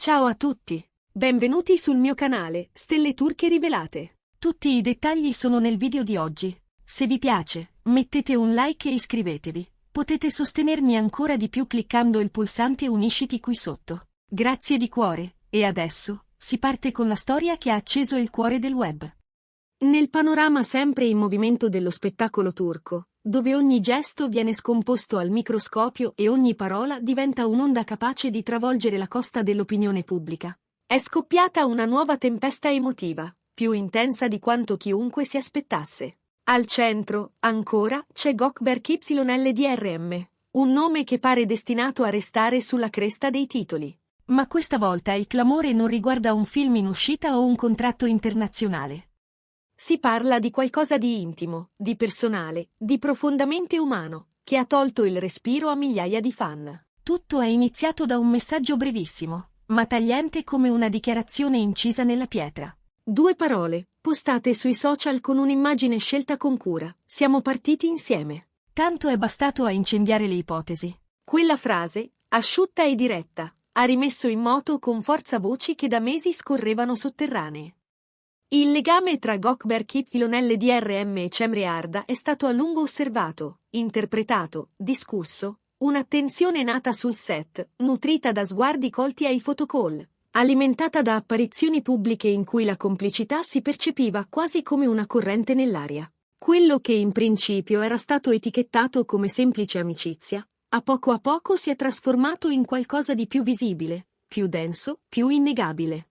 Ciao a tutti! Benvenuti sul mio canale, Stelle Turche Rivelate. Tutti i dettagli sono nel video di oggi. Se vi piace, mettete un like e iscrivetevi. Potete sostenermi ancora di più cliccando il pulsante unisciti qui sotto. Grazie di cuore, e adesso, si parte con la storia che ha acceso il cuore del web. Nel panorama sempre in movimento dello spettacolo turco, dove ogni gesto viene scomposto al microscopio e ogni parola diventa un'onda capace di travolgere la costa dell'opinione pubblica, è scoppiata una nuova tempesta emotiva, più intensa di quanto chiunque si aspettasse. Al centro, ancora, c'è Gökberk YLDRM, un nome che pare destinato a restare sulla cresta dei titoli. Ma questa volta il clamore non riguarda un film in uscita o un contratto internazionale. Si parla di qualcosa di intimo, di personale, di profondamente umano, che ha tolto il respiro a migliaia di fan. Tutto è iniziato da un messaggio brevissimo, ma tagliente come una dichiarazione incisa nella pietra. 2 parole, postate sui social con un'immagine scelta con cura. Siamo partiti insieme. Tanto è bastato a incendiare le ipotesi. Quella frase, asciutta e diretta, ha rimesso in moto con forza voci che da mesi scorrevano sotterranee. Il legame tra Gökberk YLDRM e Cemre Arda è stato a lungo osservato, interpretato, discusso, una tensione nata sul set, nutrita da sguardi colti ai photocall, alimentata da apparizioni pubbliche in cui la complicità si percepiva quasi come una corrente nell'aria. Quello che in principio era stato etichettato come semplice amicizia, a poco si è trasformato in qualcosa di più visibile, più denso, più innegabile.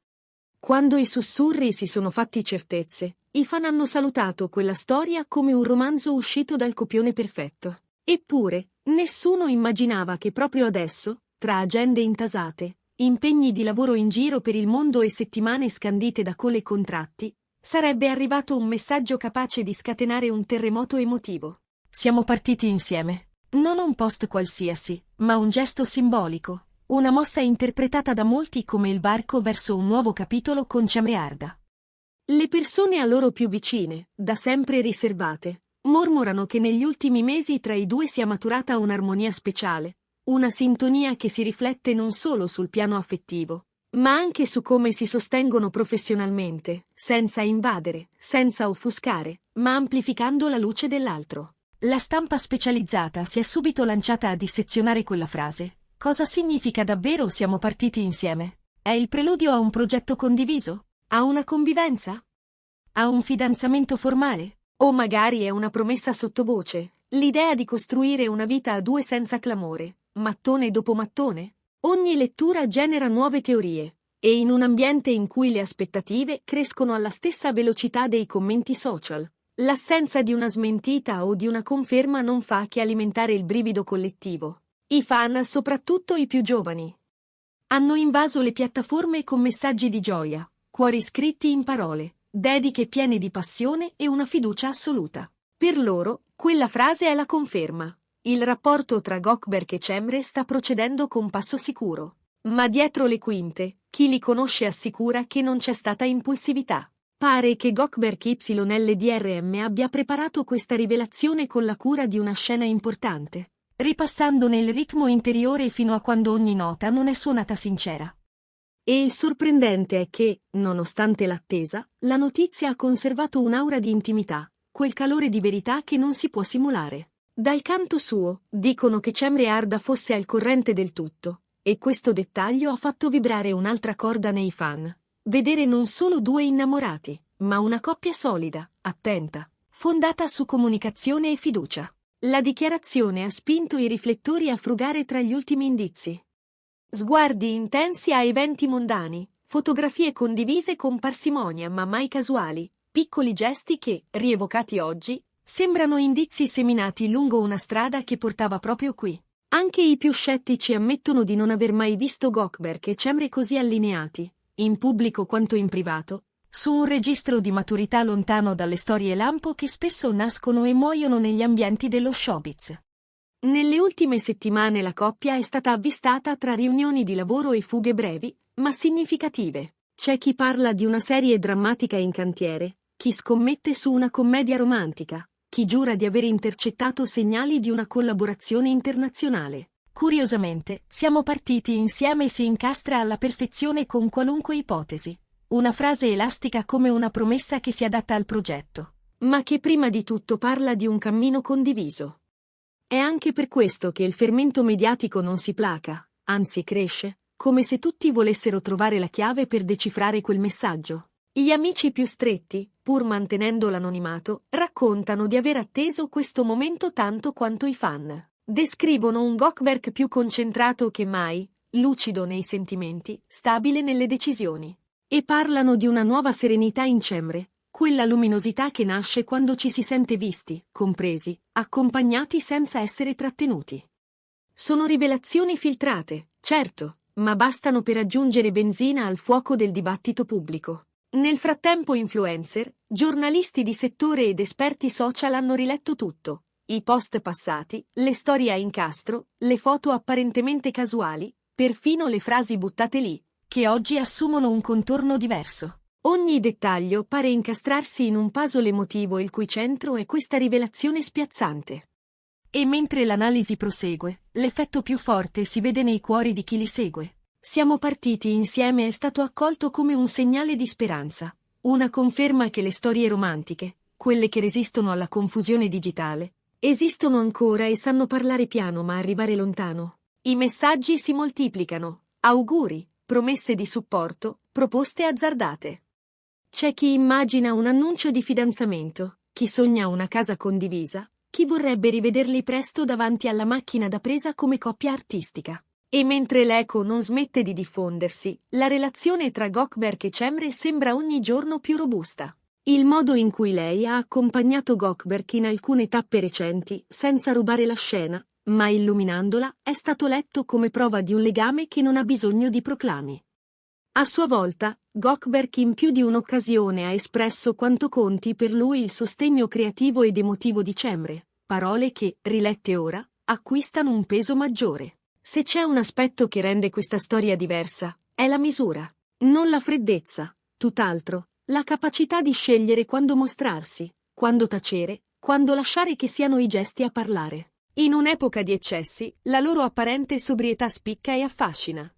Quando i sussurri si sono fatti certezze, i fan hanno salutato quella storia come un romanzo uscito dal copione perfetto. Eppure, nessuno immaginava che proprio adesso, tra agende intasate, impegni di lavoro in giro per il mondo e settimane scandite da call e contratti, sarebbe arrivato un messaggio capace di scatenare un terremoto emotivo. Siamo partiti insieme. Non un post qualsiasi, ma un gesto simbolico. Una mossa interpretata da molti come il varco verso un nuovo capitolo con Cemre Arda. Le persone a loro più vicine, da sempre riservate, mormorano che negli ultimi mesi tra i due sia maturata un'armonia speciale, una sintonia che si riflette non solo sul piano affettivo, ma anche su come si sostengono professionalmente, senza invadere, senza offuscare, ma amplificando la luce dell'altro. La stampa specializzata si è subito lanciata a dissezionare quella frase. Cosa significa davvero siamo partiti insieme? È il preludio a un progetto condiviso? A una convivenza? A un fidanzamento formale? O magari è una promessa sottovoce, l'idea di costruire una vita a due senza clamore, mattone dopo mattone? Ogni lettura genera nuove teorie, e in un ambiente in cui le aspettative crescono alla stessa velocità dei commenti social, l'assenza di una smentita o di una conferma non fa che alimentare il brivido collettivo. I fan, soprattutto i più giovani, hanno invaso le piattaforme con messaggi di gioia, cuori scritti in parole, dediche piene di passione e una fiducia assoluta. Per loro, quella frase è la conferma. Il rapporto tra Gökberk e Cemre sta procedendo con passo sicuro. Ma dietro le quinte, chi li conosce assicura che non c'è stata impulsività. Pare che Gökberk YLDRM abbia preparato questa rivelazione con la cura di una scena importante, ripassando nel ritmo interiore fino a quando ogni nota non è suonata sincera. E il sorprendente è che, nonostante l'attesa, la notizia ha conservato un'aura di intimità, quel calore di verità che non si può simulare. Dal canto suo, dicono che Cemre Arda fosse al corrente del tutto, e questo dettaglio ha fatto vibrare un'altra corda nei fan. Vedere non solo 2 innamorati, ma una coppia solida, attenta, fondata su comunicazione e fiducia. La dichiarazione ha spinto i riflettori a frugare tra gli ultimi indizi. Sguardi intensi a eventi mondani, fotografie condivise con parsimonia ma mai casuali, piccoli gesti che, rievocati oggi, sembrano indizi seminati lungo una strada che portava proprio qui. Anche i più scettici ammettono di non aver mai visto Gökberk e Cemre così allineati, in pubblico quanto in privato, su un registro di maturità lontano dalle storie lampo che spesso nascono e muoiono negli ambienti dello showbiz. Nelle ultime settimane la coppia è stata avvistata tra riunioni di lavoro e fughe brevi, ma significative. C'è chi parla di una serie drammatica in cantiere, chi scommette su una commedia romantica, chi giura di aver intercettato segnali di una collaborazione internazionale. Curiosamente, siamo partiti insieme e si incastra alla perfezione con qualunque ipotesi. Una frase elastica come una promessa che si adatta al progetto, ma che prima di tutto parla di un cammino condiviso. È anche per questo che il fermento mediatico non si placa, anzi cresce, come se tutti volessero trovare la chiave per decifrare quel messaggio. Gli amici più stretti, pur mantenendo l'anonimato, raccontano di aver atteso questo momento tanto quanto i fan. Descrivono un Gökberk più concentrato che mai, lucido nei sentimenti, stabile nelle decisioni. E parlano di una nuova serenità in Cemre, quella luminosità che nasce quando ci si sente visti, compresi, accompagnati senza essere trattenuti. Sono rivelazioni filtrate, certo, ma bastano per aggiungere benzina al fuoco del dibattito pubblico. Nel frattempo influencer, giornalisti di settore ed esperti social hanno riletto tutto. I post passati, le storie a incastro, le foto apparentemente casuali, perfino le frasi buttate lì, che oggi assumono un contorno diverso. Ogni dettaglio pare incastrarsi in un puzzle emotivo il cui centro è questa rivelazione spiazzante. E mentre l'analisi prosegue, l'effetto più forte si vede nei cuori di chi li segue. Siamo partiti insieme è stato accolto come un segnale di speranza, una conferma che le storie romantiche, quelle che resistono alla confusione digitale, esistono ancora e sanno parlare piano ma arrivare lontano. I messaggi si moltiplicano, auguri, promesse di supporto, proposte azzardate. C'è chi immagina un annuncio di fidanzamento, chi sogna una casa condivisa, chi vorrebbe rivederli presto davanti alla macchina da presa come coppia artistica. E mentre l'eco non smette di diffondersi, la relazione tra Gökberk e Cemre sembra ogni giorno più robusta. Il modo in cui lei ha accompagnato Gökberk in alcune tappe recenti, senza rubare la scena, ma illuminandola, è stato letto come prova di un legame che non ha bisogno di proclami. A sua volta, Gökberk in più di un'occasione ha espresso quanto conti per lui il sostegno creativo ed emotivo di Cemre, parole che, rilette ora, acquistano un peso maggiore. Se c'è un aspetto che rende questa storia diversa, è la misura, non la freddezza, tutt'altro, la capacità di scegliere quando mostrarsi, quando tacere, quando lasciare che siano i gesti a parlare. In un'epoca di eccessi, la loro apparente sobrietà spicca e affascina.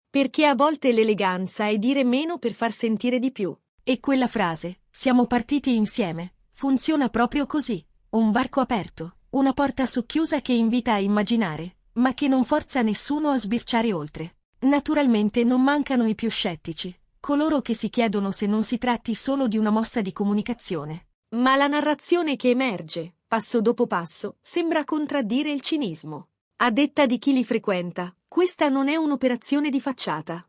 Perché a volte l'eleganza è dire meno per far sentire di più. E quella frase, siamo partiti insieme, funziona proprio così. Un varco aperto, una porta socchiusa che invita a immaginare, ma che non forza nessuno a sbirciare oltre. Naturalmente non mancano i più scettici, coloro che si chiedono se non si tratti solo di una mossa di comunicazione. Ma la narrazione che emerge, passo dopo passo, sembra contraddire il cinismo. A detta di chi li frequenta, questa non è un'operazione di facciata.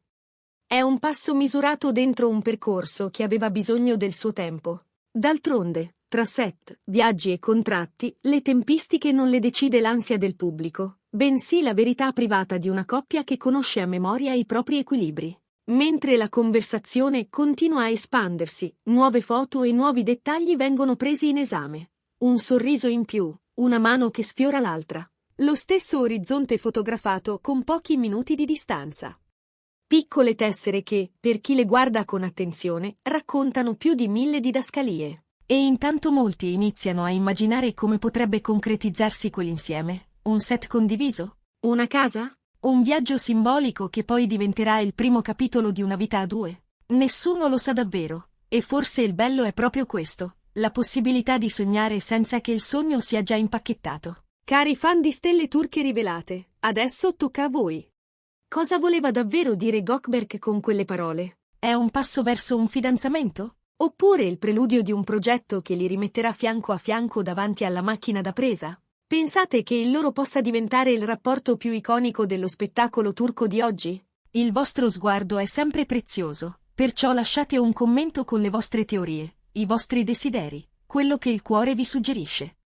È un passo misurato dentro un percorso che aveva bisogno del suo tempo. D'altronde, tra set, viaggi e contratti, le tempistiche non le decide l'ansia del pubblico, bensì la verità privata di una coppia che conosce a memoria i propri equilibri. Mentre la conversazione continua a espandersi, nuove foto e nuovi dettagli vengono presi in esame. Un sorriso in più, una mano che sfiora l'altra. Lo stesso orizzonte fotografato con pochi minuti di distanza. Piccole tessere che, per chi le guarda con attenzione, raccontano più di 1000 didascalie. E intanto molti iniziano a immaginare come potrebbe concretizzarsi quell'insieme. Un set condiviso? Una casa? Un viaggio simbolico che poi diventerà il primo capitolo di una vita a due? Nessuno lo sa davvero, e forse il bello è proprio questo, la possibilità di sognare senza che il sogno sia già impacchettato. Cari fan di Stelle Turche Rivelate, adesso tocca a voi. Cosa voleva davvero dire Gökberk con quelle parole? È un passo verso un fidanzamento? Oppure il preludio di un progetto che li rimetterà fianco a fianco davanti alla macchina da presa? Pensate che il loro possa diventare il rapporto più iconico dello spettacolo turco di oggi? Il vostro sguardo è sempre prezioso, perciò lasciate un commento con le vostre teorie, i vostri desideri, quello che il cuore vi suggerisce.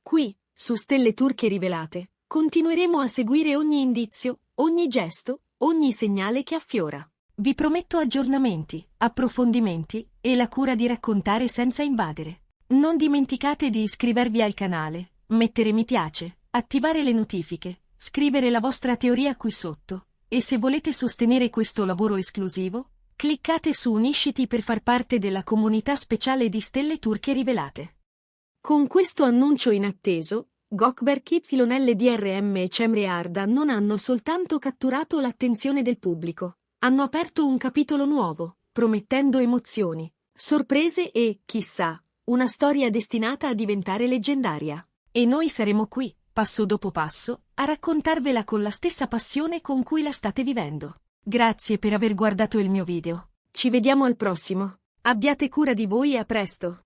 Qui, su Stelle Turche Rivelate, continueremo a seguire ogni indizio, ogni gesto, ogni segnale che affiora. Vi prometto aggiornamenti, approfondimenti e la cura di raccontare senza invadere. Non dimenticate di iscrivervi al canale, mettere mi piace, attivare le notifiche, scrivere la vostra teoria qui sotto, e se volete sostenere questo lavoro esclusivo, cliccate su Unisciti per far parte della comunità speciale di Stelle Turche Rivelate. Con questo annuncio inatteso, Gökberk YLDRM e Cemre Arda non hanno soltanto catturato l'attenzione del pubblico, hanno aperto un capitolo nuovo, promettendo emozioni, sorprese e, chissà, una storia destinata a diventare leggendaria. E noi saremo qui, passo dopo passo, a raccontarvela con la stessa passione con cui la state vivendo. Grazie per aver guardato il mio video. Ci vediamo al prossimo. Abbiate cura di voi e a presto.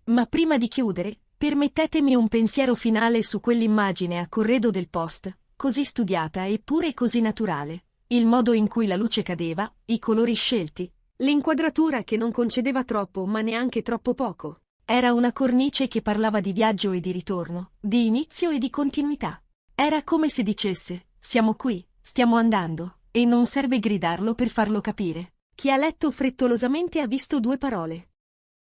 Ma prima di chiudere, permettetemi un pensiero finale su quell'immagine a corredo del post, così studiata eppure così naturale. Il modo in cui la luce cadeva, i colori scelti, l'inquadratura che non concedeva troppo ma neanche troppo poco. Era una cornice che parlava di viaggio e di ritorno, di inizio e di continuità. Era come se dicesse, siamo qui, stiamo andando, e non serve gridarlo per farlo capire. Chi ha letto frettolosamente ha visto due parole.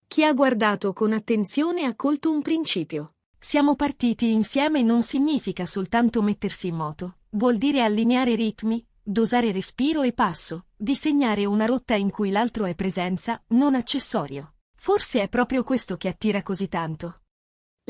Chi ha guardato con attenzione ha colto un principio. Siamo partiti insieme non significa soltanto mettersi in moto, vuol dire allineare ritmi, dosare respiro e passo, disegnare una rotta in cui l'altro è presenza, non accessorio. Forse è proprio questo che attira così tanto.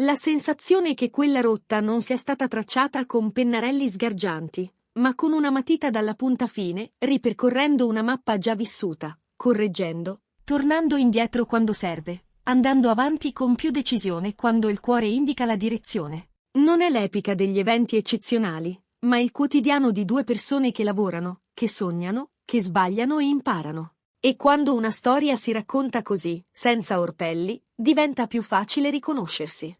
La sensazione che quella rotta non sia stata tracciata con pennarelli sgargianti, ma con una matita dalla punta fine, ripercorrendo una mappa già vissuta, correggendo, tornando indietro quando serve, andando avanti con più decisione quando il cuore indica la direzione. Non è l'epica degli eventi eccezionali, ma il quotidiano di due persone che lavorano, che sognano, che sbagliano e imparano. E quando una storia si racconta così, senza orpelli, diventa più facile riconoscersi.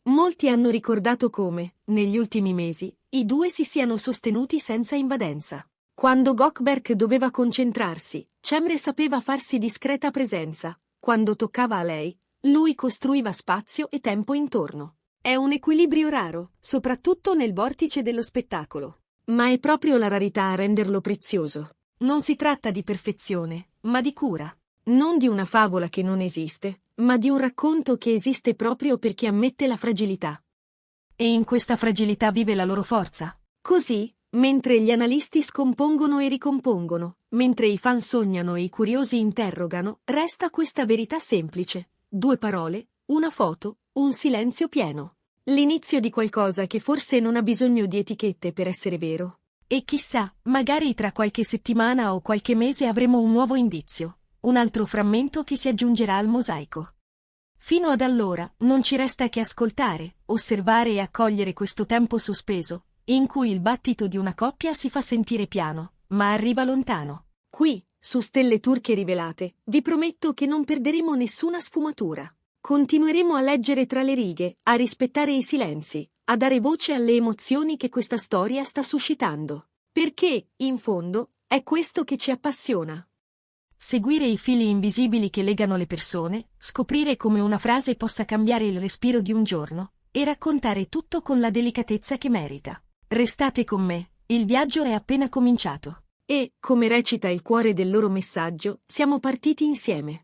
Molti hanno ricordato come, negli ultimi mesi, i due si siano sostenuti senza invadenza. Quando Gökberk doveva concentrarsi, Cemre sapeva farsi discreta presenza. Quando toccava a lei, lui costruiva spazio e tempo intorno. È un equilibrio raro, soprattutto nel vortice dello spettacolo. Ma è proprio la rarità a renderlo prezioso. Non si tratta di perfezione, ma di cura. Non di una favola che non esiste, ma di un racconto che esiste proprio perché ammette la fragilità. E in questa fragilità vive la loro forza. Così, mentre gli analisti scompongono e ricompongono, mentre i fan sognano e i curiosi interrogano, resta questa verità semplice. Due parole, una foto, un silenzio pieno. L'inizio di qualcosa che forse non ha bisogno di etichette per essere vero. E chissà, magari tra qualche settimana o qualche mese avremo un nuovo indizio, un altro frammento che si aggiungerà al mosaico. Fino ad allora, non ci resta che ascoltare, osservare e accogliere questo tempo sospeso, in cui il battito di una coppia si fa sentire piano, ma arriva lontano. Qui, su Stelle Turche Rivelate, vi prometto che non perderemo nessuna sfumatura. Continueremo a leggere tra le righe, a rispettare i silenzi, a dare voce alle emozioni che questa storia sta suscitando. Perché, in fondo, è questo che ci appassiona. Seguire i fili invisibili che legano le persone, scoprire come una frase possa cambiare il respiro di un giorno, e raccontare tutto con la delicatezza che merita. Restate con me, il viaggio è appena cominciato. E, come recita il cuore del loro messaggio, siamo partiti insieme.